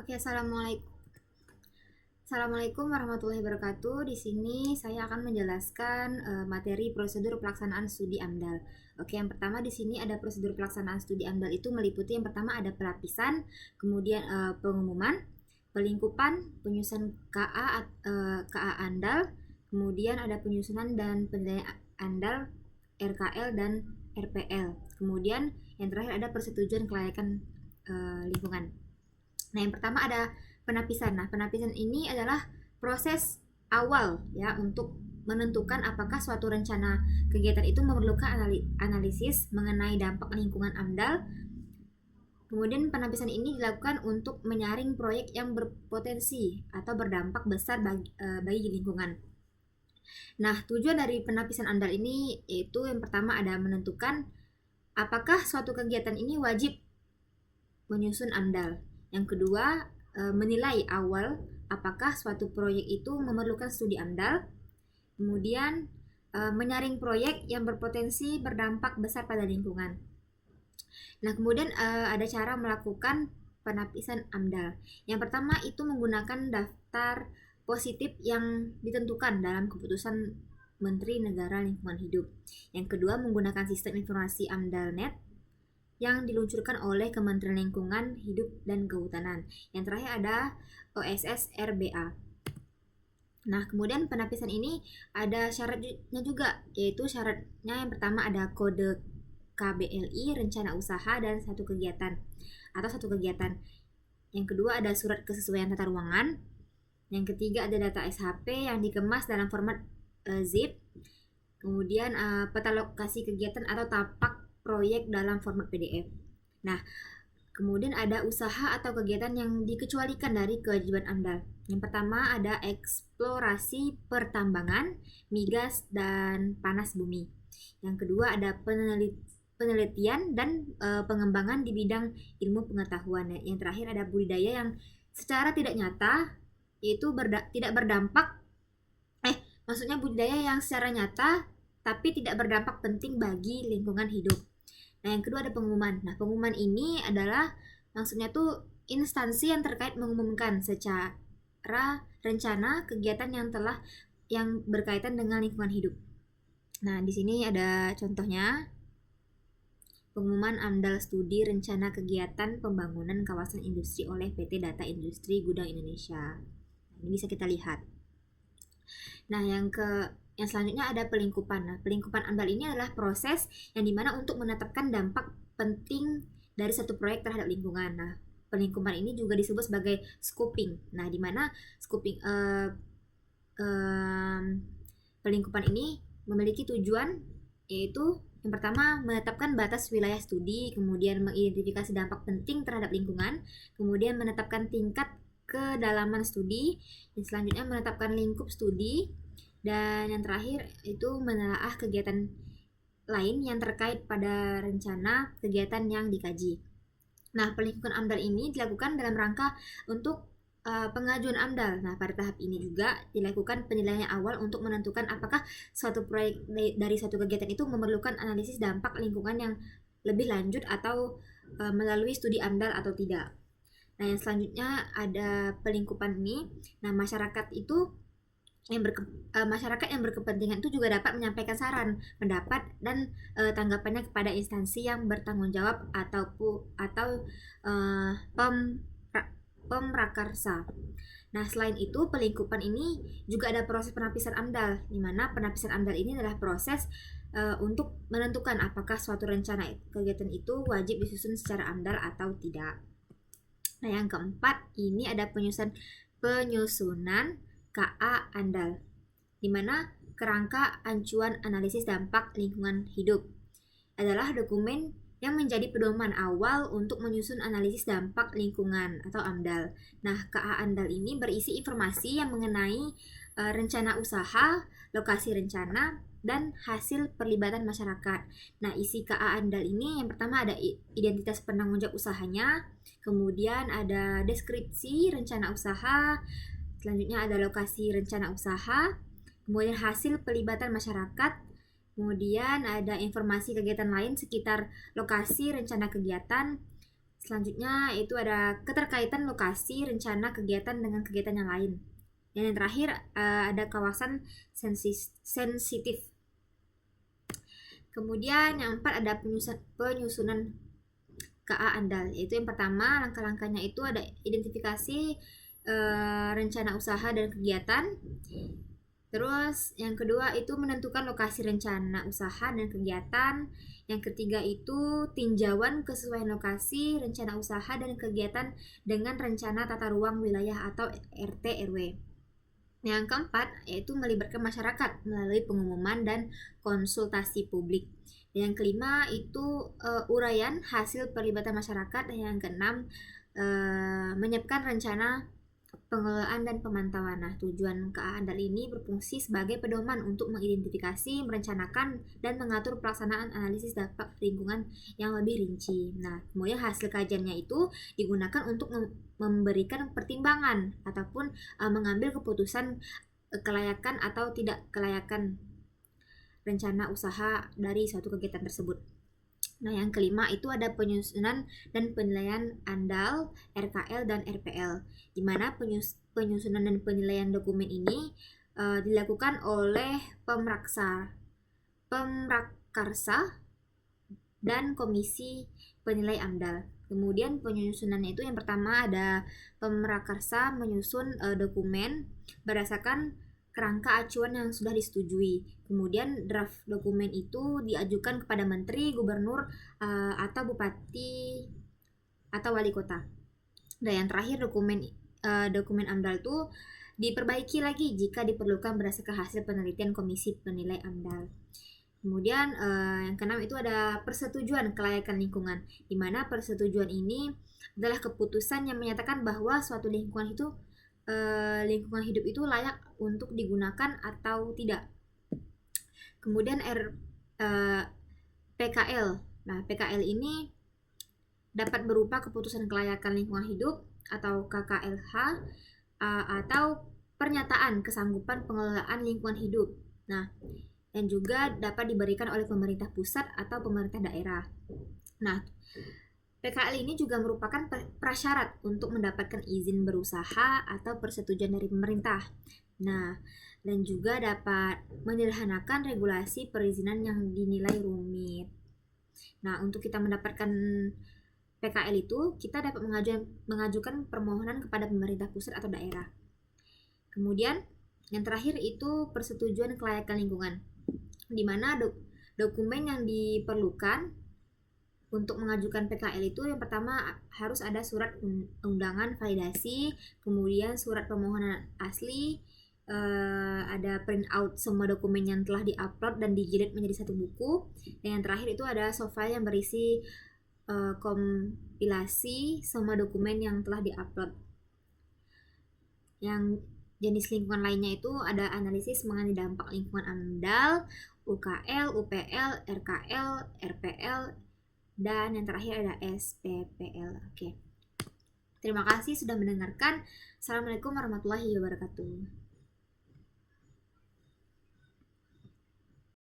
Oke, Assalamualaikum warahmatullahi wabarakatuh. Di sini saya akan menjelaskan materi prosedur pelaksanaan studi AMDAL. Oke, yang pertama di sini ada prosedur pelaksanaan studi AMDAL itu meliputi yang pertama ada pelapisan, kemudian pengumuman, pelingkupan, penyusunan KA AMDAL, kemudian ada penyusunan dan penilaian AMDAL, RKL dan RPL. Kemudian yang terakhir ada persetujuan kelayakan lingkungan. Nah, yang pertama ada penapisan. Nah, penapisan ini adalah proses awal ya untuk menentukan apakah suatu rencana kegiatan itu memerlukan analisis mengenai dampak lingkungan AMDAL. Kemudian penapisan ini dilakukan untuk menyaring proyek yang berpotensi atau berdampak besar bagi lingkungan. Nah, tujuan dari penapisan AMDAL ini yaitu yang pertama ada menentukan apakah suatu kegiatan ini wajib menyusun AMDAL. Yang kedua, menilai awal apakah suatu proyek itu memerlukan studi AMDAL. Kemudian, menyaring proyek yang berpotensi berdampak besar pada lingkungan. Nah, kemudian ada cara melakukan penapisan AMDAL. Yang pertama itu menggunakan daftar positif yang ditentukan dalam keputusan Menteri Negara Lingkungan Hidup. Yang kedua, menggunakan sistem informasi AMDALNet yang diluncurkan oleh Kementerian Lingkungan Hidup dan Kehutanan. Yang terakhir ada OSS RBA. Nah, kemudian penapisan ini ada syaratnya juga, yaitu syaratnya yang pertama ada kode KBLI, rencana usaha dan satu kegiatan. Yang kedua ada surat kesesuaian tata ruangan. Yang ketiga ada data SHP yang dikemas dalam format zip. Kemudian peta lokasi kegiatan atau tapak proyek dalam format PDF. Nah, kemudian ada usaha atau kegiatan yang dikecualikan dari kewajiban AMDAL. Yang pertama ada eksplorasi pertambangan, migas, dan panas bumi. Yang kedua ada penelitian dan pengembangan di bidang ilmu pengetahuan. Yang terakhir ada budidaya yang secara tidak nyata yaitu tidak berdampak maksudnya budidaya yang secara nyata tapi tidak berdampak penting bagi lingkungan hidup. Nah, yang kedua ada pengumuman. Nah, pengumuman ini adalah maksudnya tuh instansi yang terkait mengumumkan secara rencana kegiatan yang berkaitan dengan lingkungan hidup. Nah, di sini ada contohnya. Pengumuman AMDAL Studi Rencana Kegiatan Pembangunan Kawasan Industri oleh PT Data Industri Gudang Indonesia. Nah, ini bisa kita lihat. Nah, yang selanjutnya ada pelingkupan. Nah, pelingkupan AMDAL ini adalah proses yang dimana untuk menetapkan dampak penting dari satu proyek terhadap lingkungan. Nah, pelingkupan ini juga disebut sebagai scoping. Nah, dimana scoping pelingkupan ini memiliki tujuan yaitu yang pertama menetapkan batas wilayah studi, kemudian mengidentifikasi dampak penting terhadap lingkungan, kemudian menetapkan tingkat kedalaman studi, yang selanjutnya menetapkan lingkup studi, dan yang terakhir itu menelaah kegiatan lain yang terkait pada rencana kegiatan yang dikaji. Nah, pelingkupan AMDAL ini dilakukan dalam rangka untuk pengajuan AMDAL. Nah, pada tahap ini juga dilakukan penilaian awal untuk menentukan apakah suatu proyek dari suatu kegiatan itu memerlukan analisis dampak lingkungan yang lebih lanjut atau melalui studi AMDAL atau tidak. Nah, yang selanjutnya ada pelingkupan ini. Nah, masyarakat yang berkepentingan itu juga dapat menyampaikan saran, pendapat, dan tanggapannya kepada instansi yang bertanggung jawab atau pemrakarsa. Nah, selain itu pelingkupan ini juga ada proses penapisan AMDAL, di mana penapisan AMDAL ini adalah proses untuk menentukan apakah suatu rencana kegiatan itu wajib disusun secara AMDAL atau tidak. Nah, yang keempat ini ada penyusunan KA AMDAL, di mana kerangka acuan analisis dampak lingkungan hidup adalah dokumen yang menjadi pedoman awal untuk menyusun analisis dampak lingkungan atau AMDAL. Nah, KA AMDAL ini berisi informasi yang mengenai rencana usaha, lokasi rencana, dan hasil perlibatan masyarakat. Nah, isi KA AMDAL ini yang pertama ada identitas penanggung jawab usahanya, kemudian ada deskripsi rencana usaha, selanjutnya ada lokasi rencana usaha, kemudian hasil pelibatan masyarakat, kemudian ada informasi kegiatan lain sekitar lokasi rencana kegiatan, Selanjutnya itu ada keterkaitan lokasi, rencana, kegiatan dengan kegiatan yang lain. Dan yang terakhir ada kawasan sensitif. Kemudian yang keempat ada penyusunan KA Andal, yaitu yang pertama langkah-langkahnya itu ada identifikasi rencana usaha dan kegiatan. Terus yang kedua itu menentukan lokasi rencana usaha dan kegiatan. Yang ketiga itu tinjauan kesesuaian lokasi, rencana usaha dan kegiatan dengan rencana tata ruang wilayah atau RT RW. Yang keempat yaitu melibatkan masyarakat melalui pengumuman dan konsultasi publik. Dan yang kelima itu uraian hasil perlibatan masyarakat. Dan yang keenam menyiapkan rencana pengelolaan dan pemantauan. Nah, tujuan KA Andal ini berfungsi sebagai pedoman untuk mengidentifikasi, merencanakan, dan mengatur pelaksanaan analisis dampak lingkungan yang lebih rinci. Nah, kemudian hasil kajiannya itu digunakan untuk memberikan pertimbangan ataupun mengambil keputusan kelayakan atau tidak kelayakan rencana usaha dari suatu kegiatan tersebut. Nah, yang kelima itu ada penyusunan dan penilaian ANDAL, RKL, dan RPL, di mana penyusunan dan penilaian dokumen ini dilakukan oleh pemrakarsa dan komisi penilai AMDAL. Kemudian penyusunannya itu yang pertama ada pemrakarsa menyusun dokumen berdasarkan kerangka acuan yang sudah disetujui. Kemudian draft dokumen itu diajukan kepada menteri, gubernur, atau bupati atau wali kota. Dan yang terakhir dokumen AMDAL itu diperbaiki lagi jika diperlukan berdasarkan hasil penelitian komisi penilai AMDAL. Kemudian yang keenam itu ada persetujuan kelayakan lingkungan, di mana persetujuan ini adalah keputusan yang menyatakan bahwa suatu lingkungan hidup itu layak untuk digunakan atau tidak. Kemudian PKL. Nah, PKL ini dapat berupa keputusan kelayakan lingkungan hidup atau KKLH atau pernyataan kesanggupan pengelolaan lingkungan hidup. Nah, dan juga dapat diberikan oleh pemerintah pusat atau pemerintah daerah. Nah, PKL ini juga merupakan prasyarat untuk mendapatkan izin berusaha atau persetujuan dari pemerintah. Nah, dan juga dapat menyederhanakan regulasi perizinan yang dinilai rumit. Nah, untuk kita mendapatkan PKL itu, kita dapat mengajukan permohonan kepada pemerintah pusat atau daerah. Kemudian, yang terakhir itu persetujuan kelayakan lingkungan, di mana dokumen yang diperlukan untuk mengajukan PKL itu yang pertama harus ada surat undangan validasi, kemudian surat permohonan asli, ada print out semua dokumen yang telah diupload dan dijilid menjadi satu buku, dan yang terakhir itu ada soft file yang berisi kompilasi semua dokumen yang telah diupload. Yang jenis lingkungan lainnya itu ada analisis mengenai dampak lingkungan AMDAL, UKL, UPL, RKL, RPL, dan yang terakhir ada SPPL. Oke. Terima kasih sudah mendengarkan. Assalamualaikum warahmatullahi wabarakatuh.